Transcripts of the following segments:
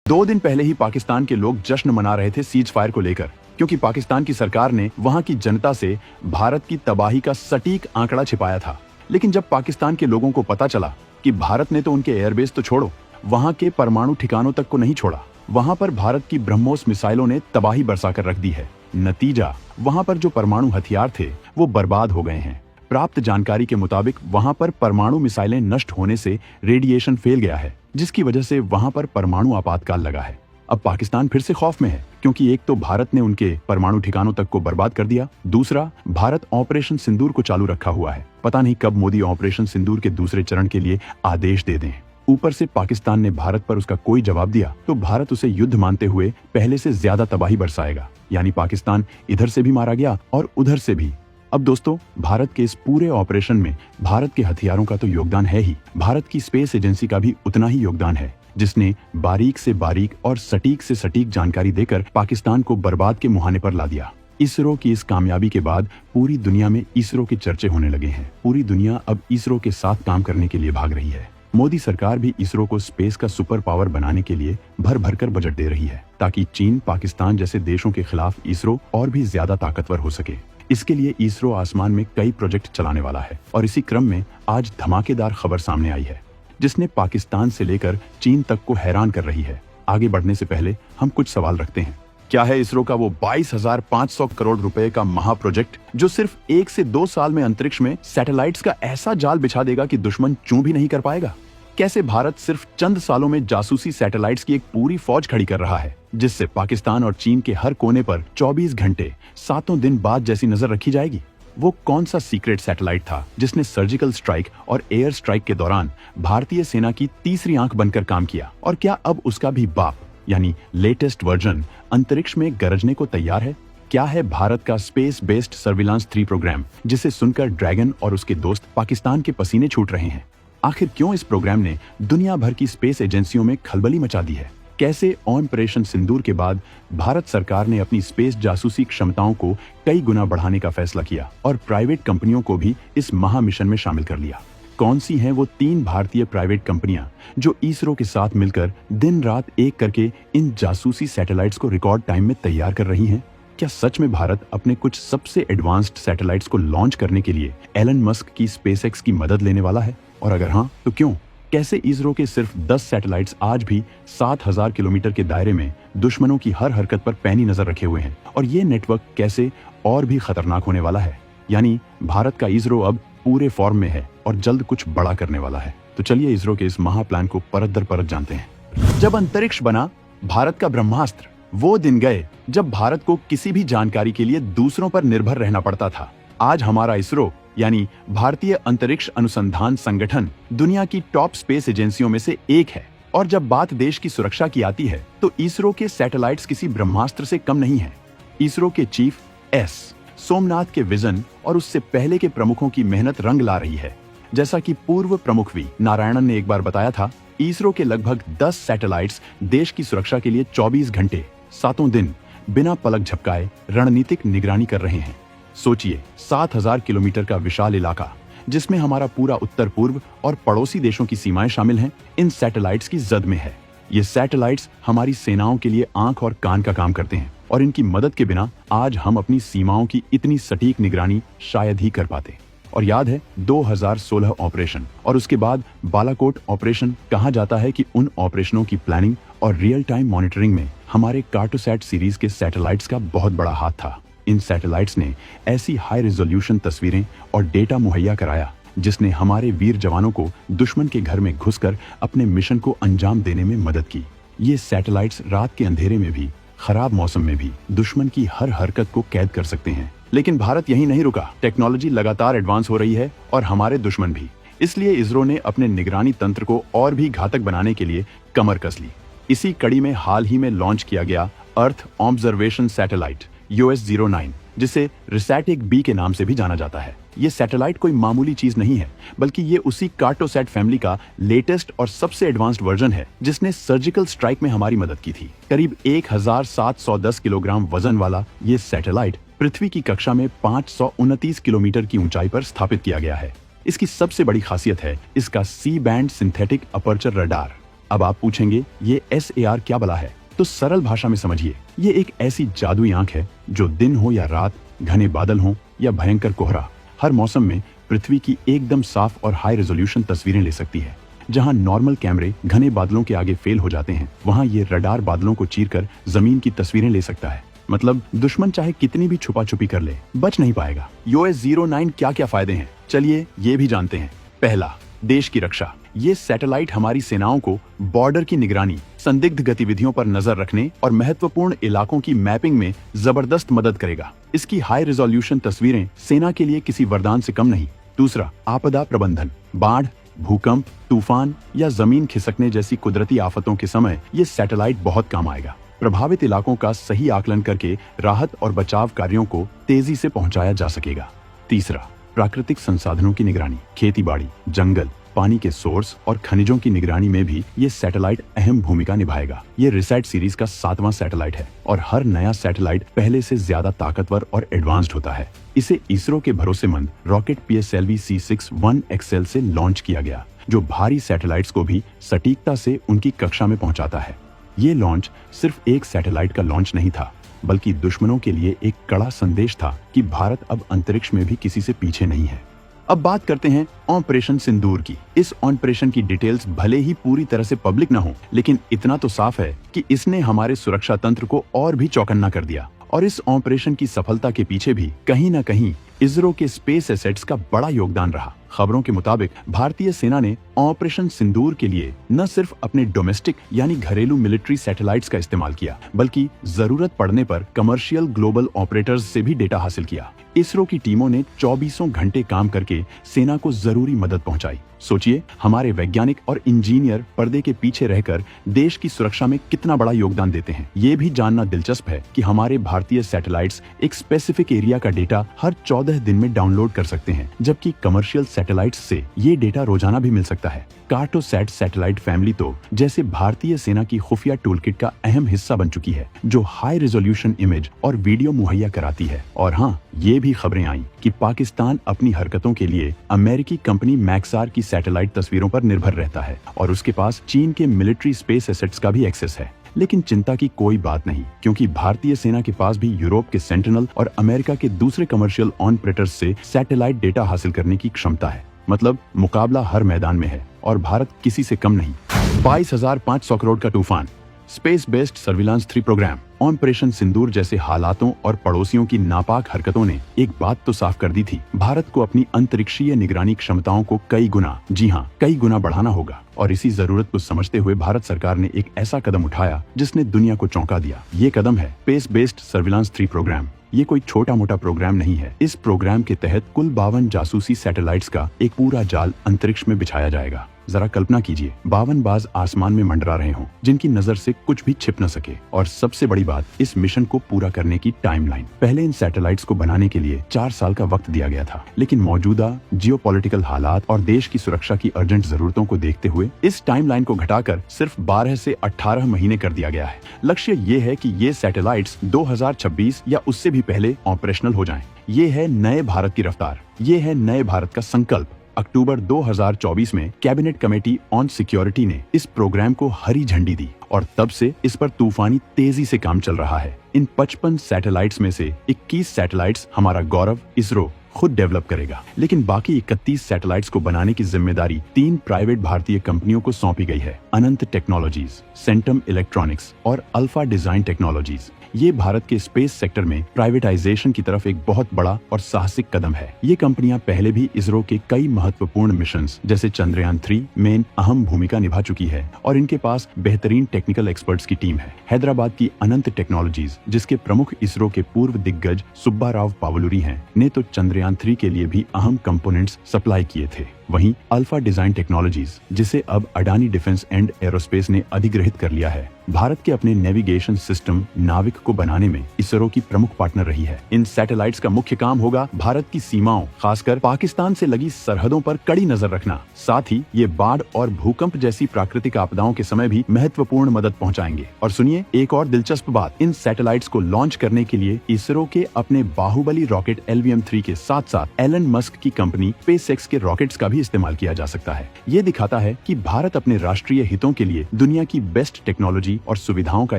2 दिन पहले ही पाकिस्तान के लोग जश्न मना रहे थे सीज फायर को लेकर, क्योंकि पाकिस्तान की सरकार ने वहां की जनता से भारत की तबाही का सटीक आंकड़ा छिपाया था। लेकिन जब पाकिस्तान के लोगों को पता चला कि भारत ने तो उनके एयरबेस तो छोड़ो, वहां के परमाणु ठिकानों तक को नहीं छोड़ा, वहां पर भारत की ब्रह्मोस मिसाइलों ने तबाही बरसाकर रख दी है। नतीजा, वहां पर जो परमाणु हथियार थे वो बर्बाद हो गए हैं। प्राप्त जानकारी के मुताबिक वहां पर परमाणु मिसाइलें नष्ट होने से रेडिएशन फैल गया है, जिसकी वजह से वहां पर परमाणु आपातकाल लगा है। अब पाकिस्तान फिर से खौफ में है, क्योंकि एक तो भारत ने उनके परमाणु ठिकानों तक को बर्बाद कर दिया, दूसरा भारत ऑपरेशन सिंदूर को चालू रखा हुआ है। पता नहीं कब मोदी ऑपरेशन सिंदूर के दूसरे चरण के लिए आदेश दे दें। ऊपर से पाकिस्तान ने भारत पर उसका कोई जवाब दिया तो भारत उसे युद्ध मानते हुए पहले से ज्यादा तबाही बरसाएगा। यानी पाकिस्तान इधर से भी मारा गया और उधर से भी। अब दोस्तों, भारत के इस पूरे ऑपरेशन में भारत के हथियारों का तो योगदान है ही, भारत की स्पेस एजेंसी का भी उतना ही योगदान है, जिसने बारीक से बारीक और सटीक से सटीक जानकारी देकर पाकिस्तान को बर्बाद के मुहाने पर ला दिया। इसरो की इस कामयाबी के बाद पूरी दुनिया में इसरो के चर्चे होने लगे हैं। पूरी दुनिया अब इसरो के साथ काम करने के लिए भाग रही है। मोदी सरकार भी इसरो को स्पेस का सुपर पावर बनाने के लिए भर भर कर बजट दे रही है, ताकि चीन, पाकिस्तान जैसे देशों के खिलाफ इसरो और भी ज्यादा ताकतवर हो सके। इसके लिए इसरो आसमान में कई प्रोजेक्ट चलाने वाला है और इसी क्रम में आज धमाकेदार खबर सामने आई है, जिसने पाकिस्तान से लेकर चीन तक को हैरान कर रही है। आगे बढ़ने से पहले हम कुछ सवाल रखते हैं। क्या है इसरो का वो 22,500 करोड़ रुपए का महा प्रोजेक्ट, जो सिर्फ 1 से 2 साल में अंतरिक्ष में सैटेलाइट्स का ऐसा जाल बिछा देगा कि दुश्मन चूं भी नहीं कर पाएगा? कैसे भारत सिर्फ चंद सालों में जासूसी सैटेलाइट्स की एक पूरी फौज खड़ी कर रहा है, जिससे पाकिस्तान और चीन के हर कोने पर 24 घंटे 7 दिन बाद जैसी नजर रखी जाएगी? वो कौन सा सीक्रेट सैटेलाइट था जिसने सर्जिकल स्ट्राइक और एयर स्ट्राइक के दौरान भारतीय सेना की तीसरी आंख बनकर काम किया? और क्या अब उसका भी बाप यानी लेटेस्ट वर्जन अंतरिक्ष में गरजने को तैयार है? क्या है भारत का स्पेस बेस्ड सर्विलांस 3 प्रोग्राम, जिसे सुनकर ड्रैगन और उसके दोस्त पाकिस्तान के पसीने छूट रहे हैं? आखिर क्यों इस प्रोग्राम ने दुनिया भर की स्पेस एजेंसियों में खलबली मचा दी है? कैसे ऑपरेशन सिंदूर के बाद भारत सरकार ने अपनी स्पेस जासूसी क्षमताओं को कई गुना बढ़ाने का फैसला किया और प्राइवेट कंपनियों को भी इस महा मिशन में शामिल कर लिया? कौन सी हैं वो 3 भारतीय प्राइवेट कंपनियां जो इसरो के साथ मिलकर दिन रात एक करके इन जासूसी सैटेलाइट्स को रिकॉर्ड टाइम में तैयार कर रही हैं? क्या सच में भारत अपने कुछ सबसे एडवांस्ड सैटेलाइट्स को लॉन्च करने के लिए एलन मस्क की स्पेसएक्स की मदद लेने वाला है? और अगर हाँ, तो क्यों? कैसे इसरो के सिर्फ 10 सैटेलाइट्स आज भी 7,000 किलोमीटर के दायरे में दुश्मनों की हर हरकत पर पैनी नजर रखे हुए हैं? और ये नेटवर्क कैसे और भी खतरनाक होने वाला है? यानी भारत का इसरो अब पूरे फॉर्म में है और जल्द कुछ बड़ा करने वाला है। तो चलिए इसरो के इस महा प्लान को परत दर परत जानते हैं। जब अंतरिक्ष बना भारत का ब्रह्मास्त्र, वो दिन गए जब भारत को किसी भी जानकारी के लिए दूसरों पर निर्भर रहना पड़ता था। आज हमारा इसरो यानी भारतीय अंतरिक्ष अनुसंधान संगठन दुनिया की टॉप स्पेस एजेंसियों में से एक है। और जब बात देश की सुरक्षा की आती है तो इसरो के सैटेलाइट्स किसी ब्रह्मास्त्र से कम नहीं है। इसरो के चीफ एस सोमनाथ के विजन और उससे पहले के प्रमुखों की मेहनत रंग ला रही है। जैसा कि पूर्व प्रमुख वी नारायणन ने एक बार बताया था, इसरो के लगभग 10 सैटेलाइट्स देश की सुरक्षा के लिए 24 घंटे 7 दिन बिना पलक झपकाए रणनीतिक निगरानी कर रहे हैं। सोचिए, 7,000 किलोमीटर का विशाल इलाका, जिसमें हमारा पूरा उत्तर पूर्व और पड़ोसी देशों की सीमाएं शामिल हैं, इन सैटेलाइट्स की जद में है। ये सैटेलाइट्स हमारी सेनाओं के लिए आंख और कान का काम करते हैं और इनकी मदद के बिना आज हम अपनी सीमाओं की इतनी सटीक निगरानी शायद ही कर पाते। और याद है 2016 ऑपरेशन और उसके बाद बालाकोट ऑपरेशन? कहा जाता है कि उन ऑपरेशनों की प्लानिंग और रियल टाइम मॉनिटरिंग में हमारे कार्टोसैट सीरीज के सैटेलाइट्स का बहुत बड़ा हाथ था। इन सैटेलाइट्स ने ऐसी हाई रेजोल्यूशन तस्वीरें और डेटा मुहैया कराया, जिसने हमारे वीर जवानों को दुश्मन के घर में घुसकर अपने मिशन को अंजाम देने में मदद की। ये सैटेलाइट्स रात के अंधेरे में भी, खराब मौसम में भी दुश्मन की हर हरकत को कैद कर सकते हैं। लेकिन भारत यहीं नहीं रुका। टेक्नोलॉजी लगातार एडवांस हो रही है और हमारे दुश्मन भी। इसलिए इसरो ने अपने निगरानी तंत्र को और भी घातक बनाने के लिए कमर कस ली। इसी कड़ी में हाल ही में लॉन्च किया गया अर्थ ऑब्जर्वेशन सैटेलाइट US-09, जिसे रिसैटिक बी के नाम से भी जाना जाता है। ये सैटेलाइट कोई मामूली चीज नहीं है, बल्कि ये उसी कार्टोसैट फैमिली का लेटेस्ट और सबसे एडवांस्ड वर्जन है, जिसने सर्जिकल स्ट्राइक में हमारी मदद की थी। करीब 1710 किलोग्राम वजन वाला ये सैटेलाइट पृथ्वी की कक्षा में 529 किलोमीटर की ऊंचाई पर स्थापित किया गया है। इसकी सबसे बड़ी खासियत है इसका C band synthetic aperture radar. अब आप पूछेंगे ये SAR क्या बला है? तो सरल भाषा में समझिए, ये एक ऐसी जादुई आंख है जो दिन हो या रात, घने बादल हो या भयंकर कोहरा, हर मौसम में पृथ्वी की एकदम साफ और हाई रेजोल्यूशन तस्वीरें ले सकती है। जहां नॉर्मल कैमरे घने बादलों के आगे फेल हो जाते हैं, वहां ये रडार बादलों को चीरकर जमीन की तस्वीरें ले सकता है। मतलब दुश्मन चाहे कितनी भी छुपा छुपी कर ले, बच नहीं पाएगा। US-09 क्या क्या फायदे हैं, चलिए ये भी जानते हैं। पहला, देश की रक्षा। ये सैटेलाइट हमारी सेनाओं को बॉर्डर की निगरानी, संदिग्ध गतिविधियों पर नजर रखने और महत्वपूर्ण इलाकों की मैपिंग में जबरदस्त मदद करेगा। इसकी हाई रिजोल्यूशन तस्वीरें सेना के लिए किसी वरदान से कम नहीं। दूसरा, आपदा प्रबंधन। बाढ़, भूकंप, तूफान या जमीन खिसकने जैसी कुदरती आफतों के समय ये सैटेलाइट बहुत काम आएगा। प्रभावित इलाकों का सही आकलन करके राहत और बचाव कार्यों को तेजी से पहुंचाया जा सकेगा। तीसरा, प्राकृतिक संसाधनों की निगरानी। खेती बाड़ी, जंगल, पानी के सोर्स और खनिजों की निगरानी में भी ये सैटेलाइट अहम भूमिका निभाएगा। ये रिसैट सीरीज का 7वां सैटेलाइट है और हर नया सैटेलाइट पहले से ज्यादा ताकतवर और एडवांस्ड होता है। इसे इसरो के भरोसेमंद रॉकेट PSLV C61XL से लॉन्च किया गया, जो भारी सैटेलाइट्स को भी सटीकता से उनकी कक्षा में पहुंचाता है। ये लॉन्च सिर्फ एक सैटेलाइट का लॉन्च नहीं था, बल्कि दुश्मनों के लिए एक कड़ा संदेश था कि भारत अब अंतरिक्ष में भी किसी से पीछे नहीं है। अब बात करते हैं ऑपरेशन सिंदूर की। इस ऑपरेशन की डिटेल्स भले ही पूरी तरह से पब्लिक न हो, लेकिन इतना तो साफ है कि इसने हमारे सुरक्षा तंत्र को और भी चौकन्ना कर दिया। और इस ऑपरेशन की सफलता के पीछे भी कहीं न कहीं इसरो के स्पेस एसेट्स का बड़ा योगदान रहा। खबरों के मुताबिक भारतीय सेना ने ऑपरेशन सिंदूर के लिए न सिर्फ अपने डोमेस्टिक यानी घरेलू मिलिट्री सैटेलाइट्स का इस्तेमाल किया, बल्कि जरूरत पड़ने पर कमर्शियल ग्लोबल ऑपरेटर्स से भी डेटा हासिल किया। इसरो की टीमों ने 24 घंटे काम करके सेना को जरूरी मदद पहुंचाई। सोचिए, हमारे वैज्ञानिक और इंजीनियर पर्दे के पीछे रहकर देश की सुरक्षा में कितना बड़ा योगदान देते हैं। ये भी जानना दिलचस्प है कि हमारे भारतीय सैटेलाइट्स एक स्पेसिफिक एरिया का डेटा हर 14 दिन में डाउनलोड कर सकते हैं, जबकि कमर्शियल सैटेलाइट्स से ये डेटा रोजाना भी मिल सकता है। कार्टोसैट सैटेलाइट फैमिली तो जैसे भारतीय सेना की खुफिया टूलकिट का अहम हिस्सा बन चुकी है, जो हाई रेजोल्यूशन इमेज और वीडियो मुहैया कराती है। और हाँ, ये भी खबरें आई कि पाकिस्तान अपनी हरकतों के लिए अमेरिकी कंपनी मैक्सार की सैटेलाइट तस्वीरों पर निर्भर रहता है और उसके पास चीन के मिलिट्री स्पेस एसेट्स का भी एक्सेस है। लेकिन चिंता की कोई बात नहीं, क्योंकि भारतीय सेना के पास भी यूरोप के सेंटिनल और अमेरिका के दूसरे कमर्शियल ऑपरेटर्स से सैटेलाइट डेटा हासिल करने की क्षमता है। मतलब मुकाबला हर मैदान में है और भारत किसी से कम नहीं। 22,500 करोड़ का तूफान, space based surveillance 3 programme. Operation Sindoor जैसे हालातों और पड़ोसियों की नापाक हरकतों ने एक बात तो साफ कर दी थी, भारत को अपनी अंतरिक्षीय निगरानी क्षमताओं को कई गुना, जी हाँ कई गुना बढ़ाना होगा। और इसी जरूरत को समझते हुए भारत सरकार ने एक ऐसा कदम उठाया जिसने दुनिया को चौंका दिया। ये कदम है स्पेस बेस्ड सर्विलांस 3 प्रोग्राम। ये कोई छोटा मोटा प्रोग्राम नहीं है। इस प्रोग्राम के तहत कुल 52 जासूसी सैटेलाइट्स का एक पूरा जाल अंतरिक्ष में बिछाया जाएगा। जरा कल्पना कीजिए, 52 बाज आसमान में मंडरा रहे हों, जिनकी नजर से कुछ भी छिप न सके। और सबसे बड़ी बात, इस मिशन को पूरा करने की टाइमलाइन। पहले इन सैटेलाइट्स को बनाने के लिए 4 साल का वक्त दिया गया था, लेकिन मौजूदा जियोपॉलिटिकल हालात और देश की सुरक्षा की अर्जेंट जरूरतों को देखते हुए इस टाइमलाइन को घटाकर सिर्फ 12 से 18 महीने कर दिया गया है। लक्ष्य ये है कि ये सैटेलाइट्स 2026 या उससे भी पहले ऑपरेशनल हो जाएं। ये है नए भारत की रफ्तार, ये है नए भारत का संकल्प। अक्टूबर 2024 में कैबिनेट कमेटी ऑन सिक्योरिटी ने इस प्रोग्राम को हरी झंडी दी और तब से इस पर तूफानी तेजी से काम चल रहा है। इन 55 सैटेलाइट्स में से 21 सैटेलाइट्स हमारा गौरव इसरो खुद डेवलप करेगा, लेकिन बाकी 31 सैटेलाइट्स को बनाने की जिम्मेदारी 3 प्राइवेट भारतीय कंपनियों को सौंपी गई है। अनंत टेक्नोलॉजीज, सेंटम इलेक्ट्रॉनिक्स और अल्फा डिजाइन टेक्नोलॉजीज। ये भारत के स्पेस सेक्टर में प्राइवेटाइजेशन की तरफ एक बहुत बड़ा और साहसिक कदम है। ये कंपनियां पहले भी इसरो के कई महत्वपूर्ण मिशंस जैसे चंद्रयान 3 में अहम भूमिका निभा चुकी है और इनके पास बेहतरीन टेक्निकल एक्सपर्ट्स की टीम है। हैदराबाद की अनंत टेक्नोलॉजीज, जिसके प्रमुख इसरो के पूर्व दिग्गज सुब्बा राव पावलुरी हैं, ने तो चंद्रयान 3 के लिए भी अहम कंपोनेंट्स सप्लाई किए थे। वहीं अल्फा डिजाइन टेक्नोलॉजीज, जिसे अब अडानी डिफेंस एंड एरोस्पेस ने अधिग्रहित कर लिया है, भारत के अपने नेविगेशन सिस्टम नाविक को बनाने में इसरो की प्रमुख पार्टनर रही है। इन सैटेलाइट्स का मुख्य काम होगा भारत की सीमाओं, खासकर पाकिस्तान से लगी सरहदों पर कड़ी नजर रखना। साथ ही ये बाढ़ और भूकंप जैसी प्राकृतिक आपदाओं के समय भी महत्वपूर्ण मदद पहुंचाएंगे। और सुनिए एक और दिलचस्प बात, इन सैटेलाइट्स को लॉन्च करने के लिए इसरो के अपने बाहुबली रॉकेट LVM-3 के साथ साथ एलन मस्क की कंपनी स्पेसएक्स के रॉकेट्स का भी भी इस्तेमाल किया जा सकता है। ये दिखाता है कि भारत अपने राष्ट्रीय हितों के लिए दुनिया की बेस्ट टेक्नोलॉजी और सुविधाओं का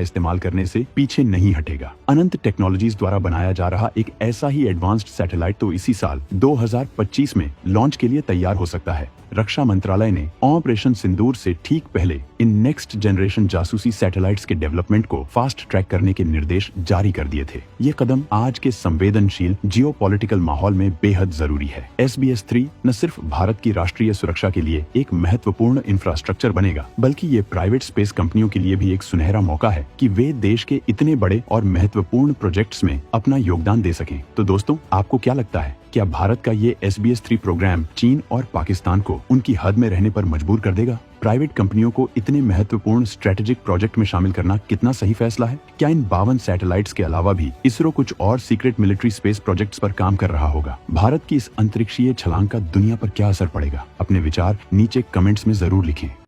इस्तेमाल करने से पीछे नहीं हटेगा। अनंत टेक्नोलॉजीज द्वारा बनाया जा रहा एक ऐसा ही एडवांस्ड सैटेलाइट तो इसी साल 2025 में लॉन्च के लिए तैयार हो सकता है। रक्षा मंत्रालय ने ऑपरेशन सिंदूर से ठीक पहले इन नेक्स्ट जनरेशन जासूसी सैटेलाइट्स के डेवलपमेंट को फास्ट ट्रैक करने के निर्देश जारी कर दिए थे। ये कदम आज के संवेदनशील जियोपॉलिटिकल माहौल में बेहद जरूरी है। SBS-3 न सिर्फ भारत की राष्ट्रीय सुरक्षा के लिए एक महत्वपूर्ण इंफ्रास्ट्रक्चर बनेगा, बल्कि ये प्राइवेट स्पेस कंपनियों के लिए भी एक सुनहरा मौका है कि वे देश के इतने बड़े और महत्वपूर्ण प्रोजेक्ट्स में अपना योगदान दे सकें। तो दोस्तों, आपको क्या लगता है, क्या भारत का ये SBS-3 प्रोग्राम चीन और पाकिस्तान को उनकी हद में रहने पर मजबूर कर देगा? प्राइवेट कंपनियों को इतने महत्वपूर्ण स्ट्रेटेजिक प्रोजेक्ट में शामिल करना कितना सही फैसला है? क्या इन 52 सैटेलाइट्स के अलावा भी इसरो कुछ और सीक्रेट मिलिट्री स्पेस प्रोजेक्ट्स पर काम कर रहा होगा? भारत की इस अंतरिक्षीय छलांग का दुनिया पर क्या असर पड़ेगा? अपने विचार नीचे कमेंट्स में जरूर लिखें।